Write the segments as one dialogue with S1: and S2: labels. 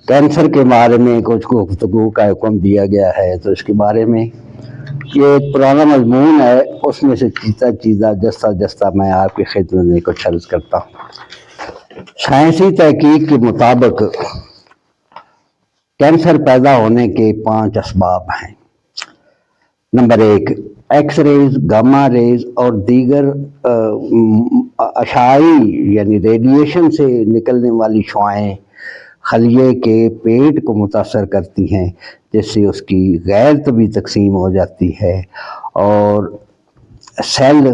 S1: Cancer کے بارے میں کچھ گفتگو کا حکم دیا گیا ہے، تو اس کے بارے میں یہ ایک پرانا مضمون ہے، اس میں سے چیزہ جستہ میں آپ کی خدمت میں کچھ عرض کرتا ہوں۔ سائنسی تحقیق کے مطابق کینسر پیدا ہونے کے 5 اسباب ہیں۔ Number 1، X rays, gamma rays اور دیگر اشعاعی یعنی ریڈیشن سے نکلنے والی شعاعیں خلیے کے پیٹ کو متاثر کرتی ہیں، جس سے اس کی غیر طبی تقسیم ہو جاتی ہے اور سیل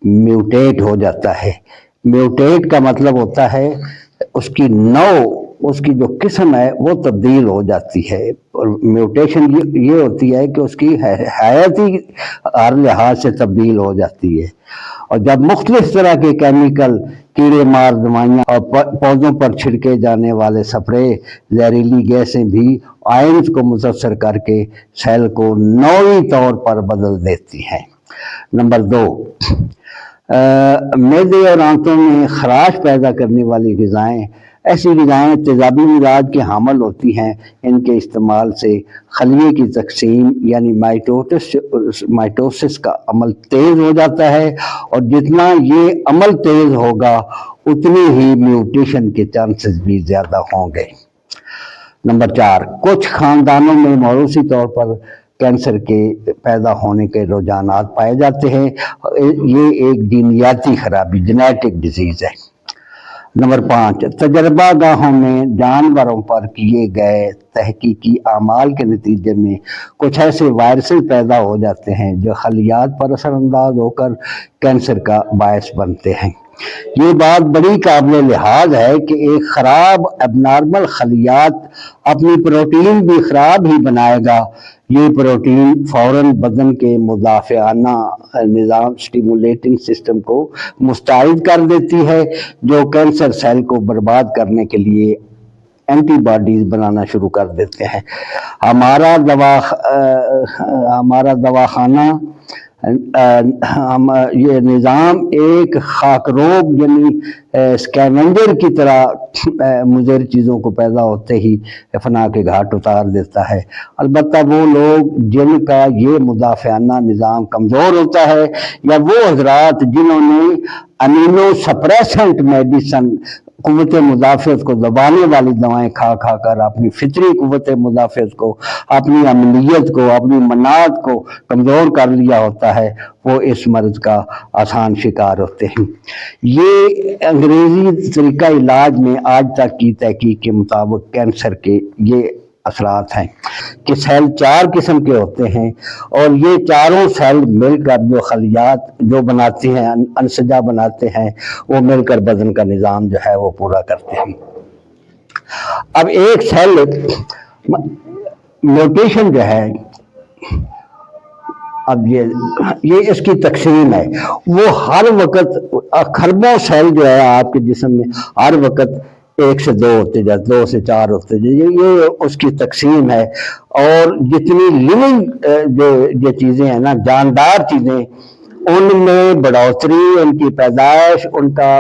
S1: میوٹیٹ ہو جاتا ہے۔ میوٹیٹ کا مطلب ہوتا ہے اس کی اس کی جو قسم ہے وہ تبدیل ہو جاتی ہے، اور میوٹیشن یہ ہوتی ہے کہ اس کی حیات ہی ہر لحاظ سے تبدیل ہو جاتی ہے۔ اور جب مختلف طرح کے کیمیکل، کیڑے مار دوائیاں اور پودوں پر چھڑکے جانے والے سپرے، زہریلی گیسیں بھی آئنز کو متاثر کر کے سیل کو نوعی طور پر بدل دیتی ہیں۔ نمبر 2، معدے اور آنتوں میں خراش پیدا کرنے والی غذائیں، ایسی غذائیں تیزابی مواد کے حامل ہوتی ہیں۔ ان کے استعمال سے خلیے کی تقسیم یعنی مائٹوسس کا عمل تیز ہو جاتا ہے، اور جتنا یہ عمل تیز ہوگا اتنی ہی میوٹیشن کے چانسز بھی زیادہ ہوں گے۔ نمبر 4، کچھ خاندانوں میں موروثی طور پر کینسر کے پیدا ہونے کے رجحانات پائے جاتے ہیں۔ یہ ایک جینیاتی خرابی، جینیٹک ڈیزیز ہے۔ نمبر 5، تجربہ گاہوں میں جانوروں پر کیے گئے تحقیقی اعمال کے نتیجے میں کچھ ایسے وائرسز پیدا ہو جاتے ہیں جو خلیات پر اثر انداز ہو کر کینسر کا باعث بنتے ہیں۔ یہ بات بڑی قابل لحاظ ہے کہ ایک خراب ابنارمل خلیات اپنی پروٹین بھی خراب ہی بنائے گا۔ یہ پروٹین فوراً بدن کے مدافعانہ نظام سٹیمولیٹنگ سسٹم کو مستعد کر دیتی ہے، جو کینسر سیل کو برباد کرنے کے لیے اینٹی باڈیز بنانا شروع کر دیتے ہیں۔ ہمارا دواخانہ یہ نظام ایک خاکروب یعنی سکیونجر کی طرح مضر چیزوں کو پیدا ہوتے ہی فنا کے گھاٹ اتار دیتا ہے۔ البتہ وہ لوگ جن کا یہ مدافعانہ نظام کمزور ہوتا ہے، یا وہ حضرات جنہوں نے امینو سپریسنٹ میڈیسن، قوت مدافعت کو دبانے والی دوائیں کھا کر اپنی فطری قوت مدافعت کو، اپنی عملیت کو، اپنی مناعت کو کمزور کر لیا ہوتا ہے، وہ اس مرض کا آسان شکار ہوتے ہیں۔ یہ انگریزی طریقہ علاج میں آج تک کی تحقیق کے مطابق کینسر کے یہ اثرات ہیں کہ سیل 4 قسم کے ہوتے ہیں، اور یہ چاروں سیل مل کر جو خلیات جو بناتے ہیں، انسجہ بناتے ہیں، وہ مل کر بدن کا نظام جو ہے وہ پورا کرتے ہیں۔ اب ایک سیل میوٹیشن جو ہے، اب یہ اس کی تقسیم ہے، وہ ہر وقت خربوں سیل جو ہے آپ کے جسم میں ہر وقت 1 سے 2 ہوتے جاتے، 2 سے 4 ہوتے جاتے، یہ اس کی تقسیم ہے۔ اور جتنی لیونگ جو چیزیں ہیں نا، جاندار چیزیں، ان میں بڑھوتری، ان کی پیدائش، ان کا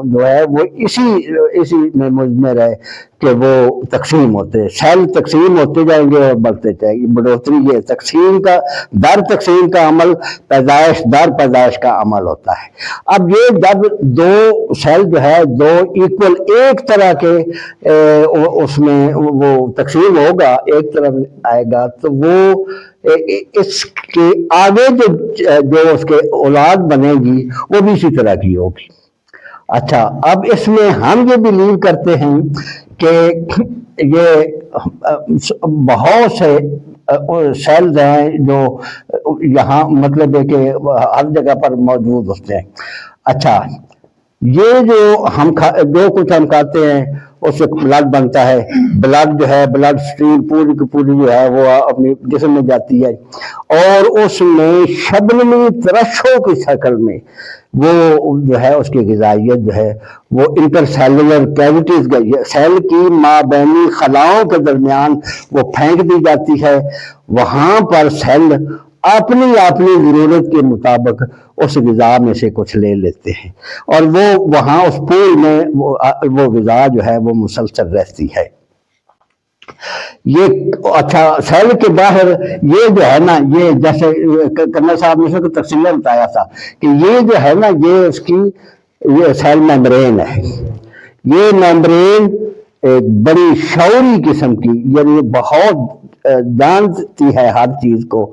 S1: جو ہے وہ اسی میں مضمر ہے کہ وہ تقسیم ہوتے ہیں، سیل تقسیم ہوتے جائیں گے اور بڑھتے جائیں گے۔ بڑھوتری یہ تقسیم کا عمل، پیدائش در پیدائش کا عمل ہوتا ہے۔ اب یہ جب 2 سیل جو ہے 2 ایکول ایک طرح کے اس میں وہ تقسیم ہوگا، ایک طرف آئے گا، تو وہ اس کے آگے جو اس کے اولاد بنے گی وہ بھی اسی طرح کی ہوگی۔ اچھا، اب اس میں ہم یہ بلیو کرتے ہیں کہ یہ بہت سے سیلز ہیں جو یہاں مطلب ہے کہ ہر جگہ پر موجود ہوتے ہیں۔ اچھا، یہ جو کچھ ہم کھاتے ہیں اس سے بلڈ بنتا ہے، بلڈ جو ہے، بلڈ سٹریم پوری کی پوری جو ہے وہ اپنی جسم میں جاتی ہے، اور اس میں شبنمی ترشحوں کی شکل میں وہ جو ہے اس کی غذائیت جو ہے وہ انٹر سیلولر کیویٹیز سیل کی مابینی خلاؤں کے درمیان وہ پھینک دی جاتی ہے۔ وہاں پر سیل اپنی ضرورت کے مطابق اس غذا میں سے کچھ لے لیتے ہیں، اور وہ وہاں اس پول میں وہ غذا جو ہے وہ مسلسل رہتی ہے۔ یہ اچھا سیل کے باہر یہ جو ہے نا، یہ جیسے کرنل صاحب نے اس کو تفصیل بتایا تھا کہ یہ جو ہے نا، یہ اس کی یہ سیل میمبرین ہے. یہ میمبرین ایک بڑی شعوری قسم کی، یعنی بہت جانتی ہے ہر چیز کو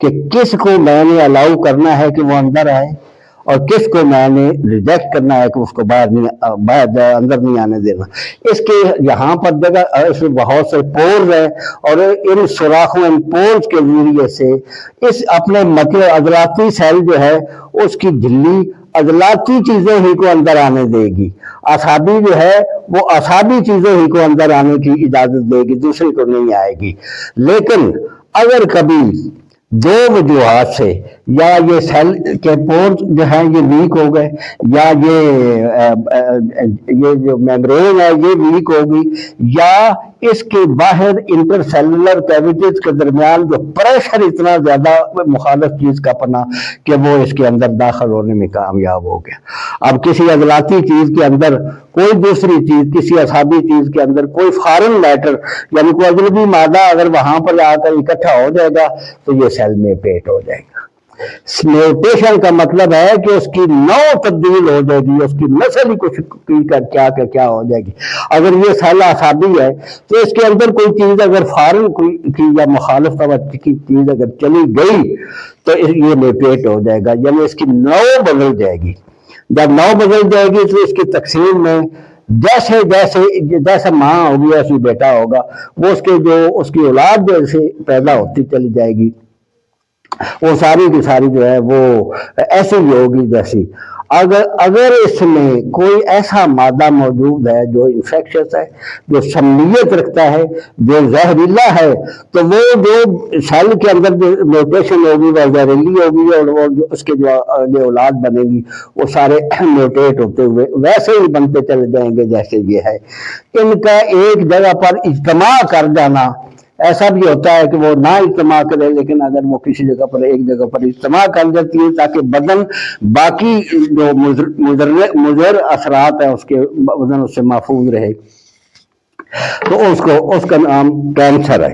S1: کہ کس کو میں نے الاؤ کرنا ہے کہ وہ اندر آئے، اور کس کو میں نے ریجیکٹ کرنا ہے کہ اس کو باہر اندر نہیں آنے دینا. اس کے یہاں پر جگہ اس میں بہت سے پورز ہیں، اور ان سوراخوں، ان پورز کے ذریعے سے اس اپنے مطلب عضلاتی سیل جو ہے اس کی جھلی عضلاتی چیزیں ہی کو اندر آنے دے گی. اعصابی جو ہے وہ اعصابی چیزیں ہی کو اندر آنے کی اجازت دے گی، دوسری کو نہیں آئے گی. لیکن اگر کبھی دو وجوہات سے، یا یہ سیل کے پورز جو ہیں یہ ویک ہو گئے، یا یہ جو میمبرین ہے یہ ویک ہوگی، یا اس کے باہر انٹر سیلولر کیویٹیز کے درمیان جو پریشر اتنا زیادہ مخالف چیز کا پنا کہ وہ اس کے اندر داخل ہونے میں کامیاب ہو گیا. اب کسی عضلاتی چیز کے اندر کوئی دوسری چیز، کسی اعصابی چیز کے اندر کوئی فارن میٹر یعنی کوئی اجنبی مادہ اگر وہاں پر آ کر اکٹھا ہو جائے گا تو یہ سیل میں پیٹ ہو جائے گا. میوٹیشن کا مطلب ہے کہ اس کی نو تبدیل ہو جائے گی، اس کی نسل ہی کچھ کیا ہو جائے گی. اگر یہ سیل اعصابی ہے تو اس کے اندر کوئی چیز اگر فارن کی یا مخالف توجہ کی چیز اگر چلی گئی تو یہ میوٹیٹ ہو جائے گا، یعنی اس کی نو بدل جائے گی. جب نو بدل جائے گی تو اس کی تقسیم میں جیسے ماں ہوگی ایسی بیٹا ہوگا، وہ اس کی اولاد جیسے پیدا ہوتی چلی جائے گی، وہ ساری کی ساری جو ہے وہ ایسی ہی ہوگی جیسی. اگر اس میں کوئی ایسا مادہ موجود ہے جو انفیکشس ہے، جو سمیت رکھتا ہے، جو زہریلا ہے، تو وہ جو سیل کے اندر جو میوٹیشن ہوگی وہ زہریلی ہوگی، اور وہ اس کے جو اولاد بنے گی وہ سارے میوٹیٹ ہوتے ہوئے ویسے ہی بنتے چلے جائیں گے جیسے یہ ہے. ان کا ایک جگہ پر اجتماع کر جانا، ایسا بھی ہوتا ہے کہ وہ نہ اجتماع کرے، لیکن اگر وہ کسی جگہ پر ایک جگہ پر اجتماع کر جاتی ہے تاکہ بدن باقی جو مضر اثرات ہیں اس کے بدن اس سے محفوظ رہے، تو اس کا نام کینسر ہے.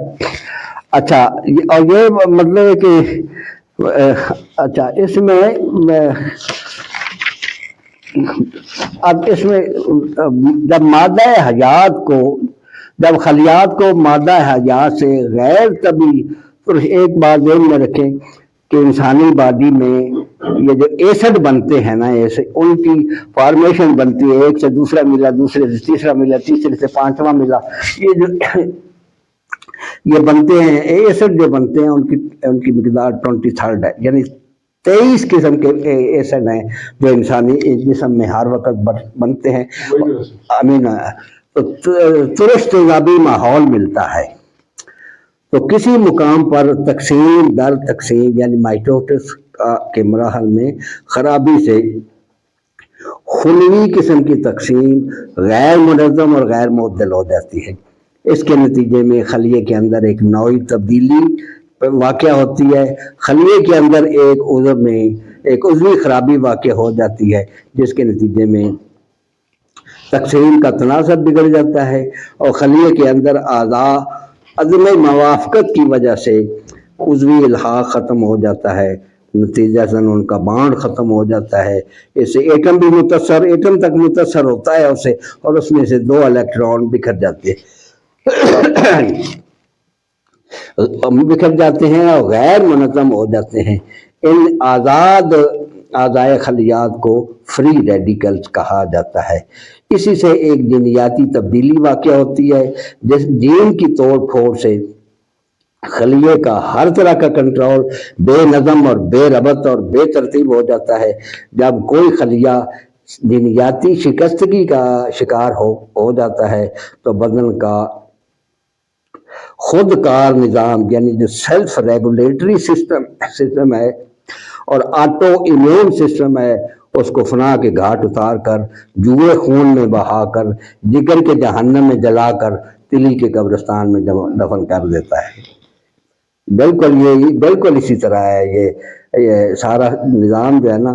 S1: اچھا، اور یہ مطلب ہے کہ اچھا اس میں اب اس میں جب مادہ حیات کو، جب خلیات کو مادہ حیات سے غیر طبی، تو ایک بات ذہن میں رکھیں کہ انسانی باڈی میں یہ جو ایسڈ بنتے ہیں نا، ان کی فارمیشن بنتی ہے، ایک سے دوسرا ملا، دوسرے سے تیسرا ملا، تیسرے سے پانچواں ملا، یہ بنتے ہیں ایسڈ جو بنتے ہیں ان کی مقدار 23 ہے، یعنی 23 قسم کے ایسڈ ہیں جو انسانی جسم میں ہر وقت بنتے ہیں. امین ترش تیزابی ماحول ملتا ہے تو کسی مقام پر تقسیم در تقسیم یعنی مائٹوسس کے مراحل میں خرابی سے خلوی قسم کی تقسیم غیر منظم اور غیر معتدل ہو جاتی ہے. اس کے نتیجے میں خلیے کے اندر ایک نوعی تبدیلی واقع ہوتی ہے. خلیے کے اندر ایک عضو میں ایک عضوی خرابی واقع ہو جاتی ہے، جس کے نتیجے میں تقسیم کا تناسب بگڑ جاتا ہے، اور خلیے کے اندر اعضاء عدم موافقت کی وجہ سے عضوی الحاق ختم ہو جاتا ہے، نتیجہ سے ان کا بانڈ ختم ہو جاتا ہے. اس سے ایٹم بھی ایٹم تک متاثر ہوتا ہے اسے، اور اس میں سے 2 الیکٹران بکھر جاتے ہیں اور غیر منظم ہو جاتے ہیں. ان اعضائے خلیات کو فری ریڈیکلز کہا جاتا ہے. اسی سے ایک جینیاتی تبدیلی واقع ہوتی ہے، جس جین کی توڑ پھوڑ سے خلیے کا ہر طرح کا کنٹرول بے نظم اور بے ربط اور بے ترتیب ہو جاتا ہے. جب کوئی خلیہ جینیاتی شکستگی کا شکار ہو جاتا ہے تو بدن کا خود کار نظام یعنی جو سیلف ریگولیٹری سسٹم ہے اور آٹو ایمیون سسٹم ہے، اس کو فنا کے گھاٹ اتار کر، جوئے خون میں بہا کر، جگر کے جہنم میں جلا کر، تلی کے قبرستان میں دفن کر دیتا ہے. بالکل اسی طرح ہے یہ سارا نظام جو ہے نا،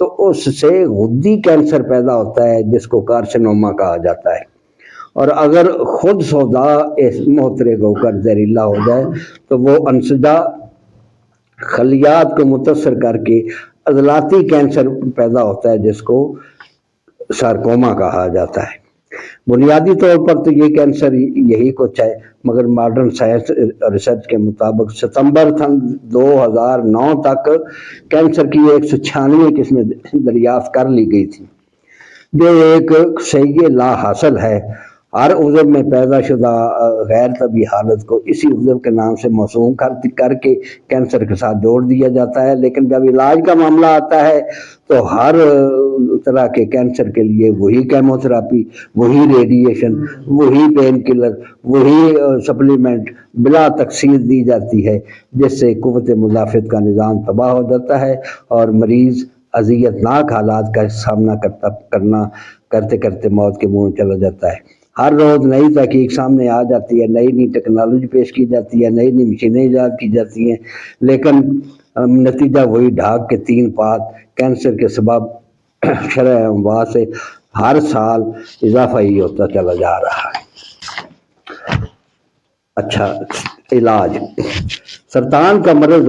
S1: تو اس سے غدی کینسر پیدا ہوتا ہے جس کو کارسینوما کہا جاتا ہے۔ اور اگر خود سودا اس محترق ہو کر زہریلا ہو جائے تو وہ انسدہ خلیات کو متاثر کر کے عضلاتی کینسر پیدا ہوتا ہے جس کو سارکوما کہا جاتا ہے۔ بنیادی طور پر تو یہ کینسر یہی کچھ ہے، مگر ماڈرن سائنس ریسرچ کے مطابق ستمبر 2009 تک کینسر کی 196 قسمیں دریافت کر لی گئی تھی، جو ایک صحیح لا حاصل ہے۔ ہر عضو میں پیدا شدہ غیر طبی حالت کو اسی عضو کے نام سے موسوم کر کے کینسر کے ساتھ جوڑ دیا جاتا ہے، لیکن جب علاج کا معاملہ آتا ہے تو ہر طرح کے کینسر کے لیے وہی کیمو تھراپی، وہی ریڈیشن، وہی پین کلر، وہی سپلیمنٹ بلا تقسیم دی جاتی ہے، جس سے قوت مدافعت کا نظام تباہ ہو جاتا ہے اور مریض اذیت ناک حالات کا سامنا کرتے کرتے موت کے منہ چلا جاتا ہے۔ ہر روز نئی تحقیق سامنے آ جاتی ہے، نئی نئی ٹیکنالوجی پیش کی جاتی ہے، نئی نئی مشینیں ایجاد کی جاتی ہیں، لیکن نتیجہ وہی ڈھاک کے 3 پات۔ کینسر کے سبب شرح اموات سے ہر سال اضافہ ہی ہوتا چلا جا رہا ہے۔ اچھا، علاج۔ سرطان کا مرض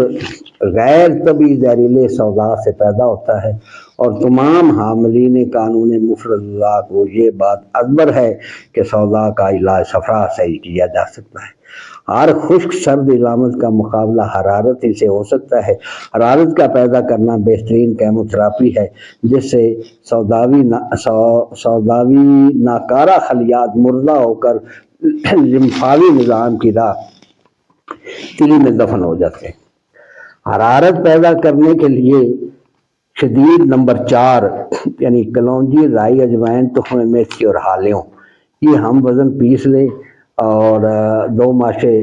S1: غیر طبی زہریلے سودا سے پیدا ہوتا ہے اور تمام حاملین قانون مفرزہ کو یہ بات ازبر ہے کہ سودا کا علاج صفرا سے ہی کیا جا سکتا ہے۔ ہر خشک سرد علامت کا مقابلہ حرارت ہی سے ہو سکتا ہے۔ حرارت کا پیدا کرنا بہترین کیمو تھراپی ہے، جس سے سوداوی ناکارہ خلیات مردہ ہو کر لمفاوی نظام کی راہ تلی میں دفن ہو جاتے ہیں۔ حرارت پیدا کرنے کے لیے شدید نمبر 4 یعنی کلونجی، رائی، اجوائن، تخم میتھی اور حالیوں، یہ ہم وزن پیس لیں اور 2 ماشے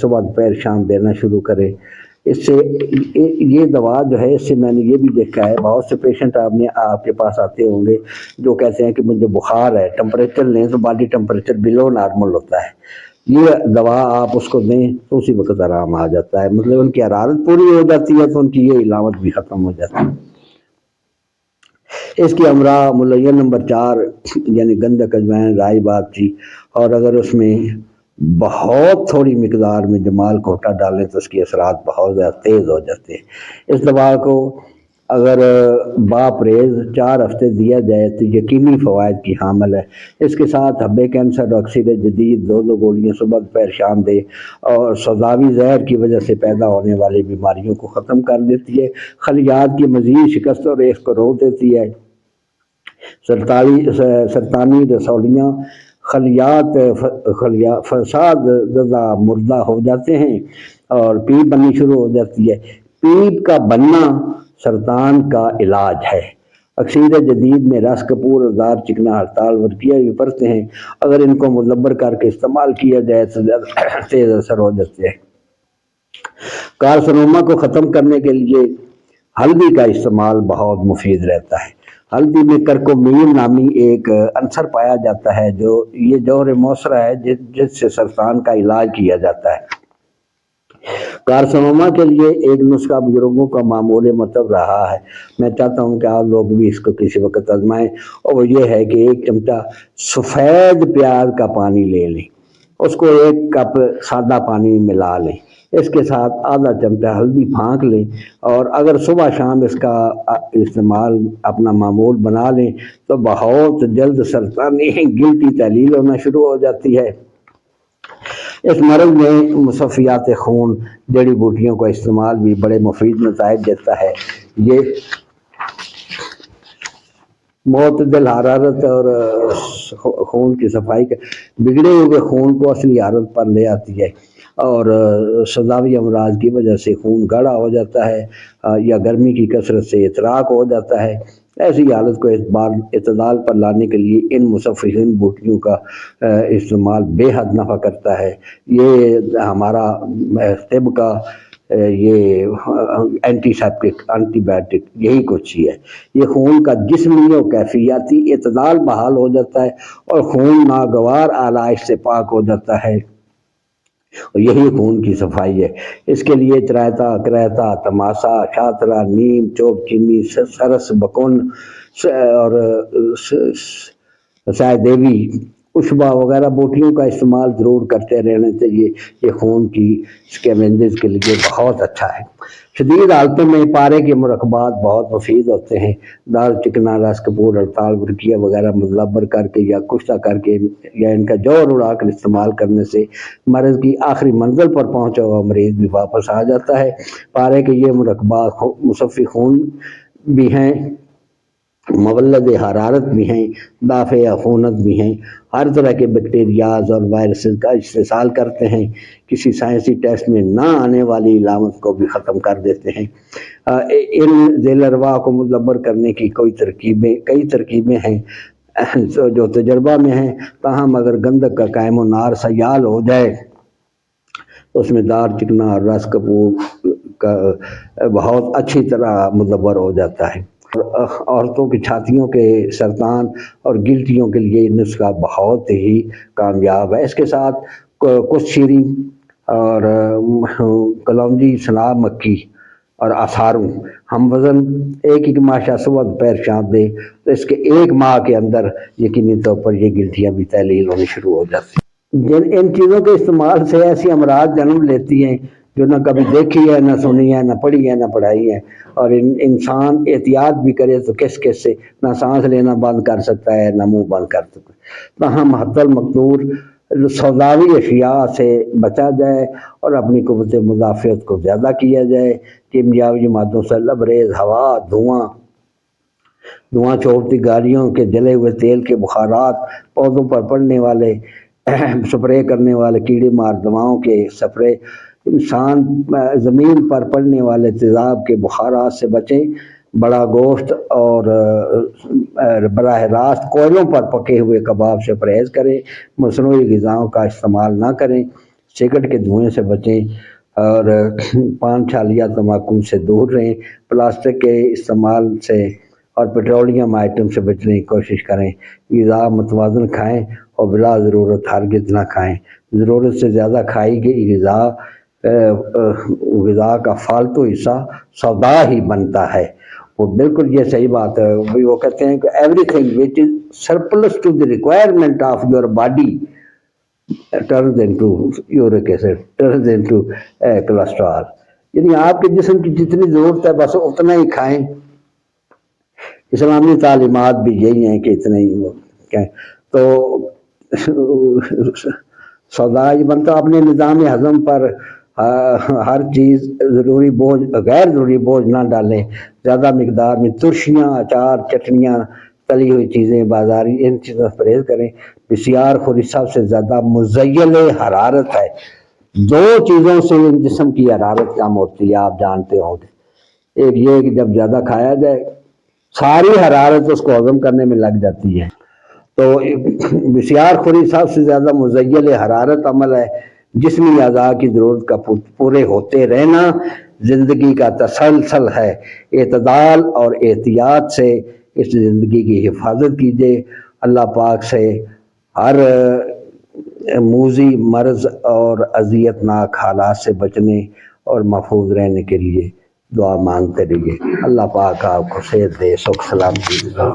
S1: صبح دوپہر شام دینا شروع کریں۔ اس سے یہ دوا جو ہے، اس سے میں نے یہ بھی دیکھا ہے بہت سے پیشنٹ آپ کے پاس آتے ہوں گے جو کہتے ہیں کہ مجھے بخار ہے، ٹمپریچر لیں تو باڈی ٹمپریچر بلو نارمل ہوتا ہے، یہ دوا آپ اس کو دیں تو اسی وقت آرام آ جاتا ہے، مطلب ان کی حرارت پوری ہو جاتی ہے تو ان کی یہ علامت بھی ختم ہو جاتی ہے۔ اس کی امراء ملین نمبر 4 یعنی گندک، اجوائن، رائی، باگچی، اور اگر اس میں بہت تھوڑی مقدار میں جمال کوٹا ڈالیں تو اس کی اثرات بہت زیادہ تیز ہو جاتے ہیں۔ اس دوا کو اگر باپریز 4 ہفتے دیا جائے تو یقینی فوائد کی حامل ہے۔ اس کے ساتھ حب کینسر ڈاکسیڈ جدید 2 گولیاں صبح دوپہر شام دے اور سوداوی زہر کی وجہ سے پیدا ہونے والی بیماریوں کو ختم کر دیتی ہے، خلیات کی مزید شکست اور ریس کو روک دیتی ہے، سرطانی رسولیاں خلیات فساد زدہ مردہ ہو جاتے ہیں اور پیپ بننی شروع ہو جاتی ہے۔ پیپ کا بننا سرطان کا علاج ہے۔ اکسیر جدید میں رس کپور اور دار چکنا ہڑتال ورقیہ بھی پڑھتے ہیں، اگر ان کو مدبر کر کے استعمال کیا جائے تو تیز اثر ہو جاتے ہیں۔ کارسینوما کو ختم کرنے کے لیے ہلدی کا استعمال بہت مفید رہتا ہے۔ ہلدی میں کرکومین نامی ایک عنصر پایا جاتا ہے جو یہ جوہر موثرہ ہے جس سے سرطان کا علاج کیا جاتا ہے۔ کارسینوما کے لیے ایک نسخہ بزرگوں کا معمول مطلب رہا ہے، میں چاہتا ہوں کہ آپ لوگ بھی اس کو کسی وقت آزمائیں، اور وہ یہ ہے کہ 1 چمچہ سفید پیاز کا پانی لے لیں، اس کو 1 کپ سادہ پانی ملا لیں، اس کے ساتھ آدھا چمچہ ہلدی پھانک لیں، اور اگر صبح شام اس کا استعمال اپنا معمول بنا لیں تو بہت جلد سرطانی گلٹی تحلیل ہونا شروع ہو جاتی ہے۔ اس مرض میں مصفیات خون جڑی بوٹیوں کا استعمال بھی بڑے مفید نتائج دیتا ہے۔ یہ معتدل حرارت اور خون کی صفائی کے بگڑے ہوئے خون کو اصلی حالت پر لے آتی ہے، اور سوداوی امراض کی وجہ سے خون گاڑھا ہو جاتا ہے یا گرمی کی کثرت سے احتراق ہو جاتا ہے۔ ایسی حالت کو اعتدال پر لانے کے لیے ان مصفحین بوٹیوں کا استعمال بے حد نفع کرتا ہے۔ یہ ہمارا طب کا یہ اینٹی سیپٹک، اینٹی بائیوٹک یہی کچھ ہی ہے۔ یہ خون کا جسمی و کیفیاتی اعتدال بحال ہو جاتا ہے اور خون ناگوار آلائش سے پاک ہو جاتا ہے۔ اور یہی خون کی صفائی ہے۔ اس کے لیے چرائتا، کریتا، تماسا، شاطرہ، نیم، چوک چینی، سرس، بکن اور سائے دیوی، اشبا وغیرہ بوٹیوں کا استعمال ضرور کرتے رہنا چاہیے۔ یہ خون کی اسکیوینجز کے لیے بہت اچھا ہے۔ شدید حالتوں میں پارے کے مرکبات بہت مفید ہوتے ہیں۔ دال چکنا، رس کپور، ہڑتال، ورقیہ وغیرہ مدلبر کر کے یا کشتہ کر کے یا ان کا جوہر اڑا کر استعمال کرنے سے مرض کی آخری منزل پر پہنچا ہوا مریض بھی واپس آ جاتا ہے۔ پارے کے یہ مرکبات مصفی خون بھی ہیں، مولد حرارت بھی ہیں، دافع عفونت بھی ہیں، ہر طرح کے بیکٹیریاز اور وائرسز کا استحصال کرتے ہیں، کسی سائنسی ٹیسٹ میں نہ آنے والی علامت کو بھی ختم کر دیتے ہیں۔ ان ذیل ارواح کو مدبر کرنے کی کئی ترکیبیں ہیں جو تجربہ میں ہیں، تاہم اگر گندک کا قائم و نار سیال ہو جائے تو اس میں دار چکنا اور رس کپور کا بہت اچھی طرح مدبر ہو جاتا ہے۔ عورتوں کی چھاتیوں کے سرطان اور گلٹیوں کے لیے یہ نسخہ بہت ہی کامیاب ہے۔ اس کے ساتھ کچھ شیریں اور کلونجی، سناب مکھی اور آثاروں ہم وزن ایک ایک ماشا صبح دوپہر شام دے تو اس کے ایک ماہ کے اندر یقینی طور پر یہ گلٹیاں بھی تحلیل ہونی شروع ہو جاتی ہیں۔ ان چیزوں کے استعمال سے ایسی امراض جنم لیتی ہیں جو نہ کبھی دیکھی ہے، نہ سنی ہے، نہ پڑھی ہے، نہ پڑھائی ہے، اور انسان احتیاط بھی کرے تو کس سے نہ سانس لینا بند کر سکتا ہے، نہ منہ بند کر سکتا ہے۔ تاہم حتی المقدور سوداوی اشیاء سے بچا جائے اور اپنی قوت مدافعت کو زیادہ کیا جائے۔ کیمیاوی مادوں سے لبریز ہوا، دھواں چھوڑتی گاڑیوں کے جلے ہوئے تیل کے بخارات، پودوں پر پڑنے والے سپرے کرنے والے کیڑے مار دواؤں کے سپرے، انسان زمین پر پڑنے والے تیزاب کے بخارات سے بچیں۔ بڑا گوشت اور براہ راست کوئلوں پر پکے ہوئے کباب سے پرہیز کریں۔ مصنوعی غذاؤں کا استعمال نہ کریں۔ سگریٹ کے دھوئیں سے بچیں اور پان چھالیہ تمباکو سے دور رہیں۔ پلاسٹک کے استعمال سے اور پیٹرولیم آئٹم سے بچنے کی کوشش کریں۔ غذا متوازن کھائیں اور بلا ضرورت ہرگز نہ کھائیں۔ ضرورت سے زیادہ کھائی گئی غذا کا فالتو حصہ سودا ہی بنتا ہے۔ وہ بالکل یہ صحیح بات ہے، وہ کہتے ہیں کہ everything which is surplus to the requirement of your body turns into uric acid, turns into cholesterol۔ یعنی آپ کے جسم کی جتنی ضرورت ہے بس اتنا ہی کھائیں۔ اسلامی تعلیمات بھی یہی ہیں کہ اتنا ہی کہیں تو سودا یہ بنتا۔ اپنے نظام ہضم پر ہر چیز ضروری بوجھ غیر ضروری بوجھ نہ ڈالیں۔ زیادہ مقدار میں ترشیاں، اچار، چٹنیاں، تلی ہوئی چیزیں، بازاری، ان چیزوں سے پرہیز کریں۔ بسیار خوری سب سے زیادہ مزیل حرارت ہے۔ دو چیزوں سے جسم کی حرارت کم ہوتی ہے، آپ جانتے ہوں گے۔ ایک یہ کہ جب زیادہ کھایا جائے ساری حرارت اس کو ہضم کرنے میں لگ جاتی ہے، تو بسیار خوری سب سے زیادہ مزیل حرارت عمل ہے۔ جسمی اعضاء کی ضرورت کا پورے ہوتے رہنا زندگی کا تسلسل ہے۔ اعتدال اور احتیاط سے اس زندگی کی حفاظت کیجیے۔ اللہ پاک سے ہر موذی مرض اور اذیت ناک حالات سے بچنے اور محفوظ رہنے کے لیے دعا مانگتے رہیے۔ اللہ پاک آپ کو صحت دے، سکھ سلامتی دے۔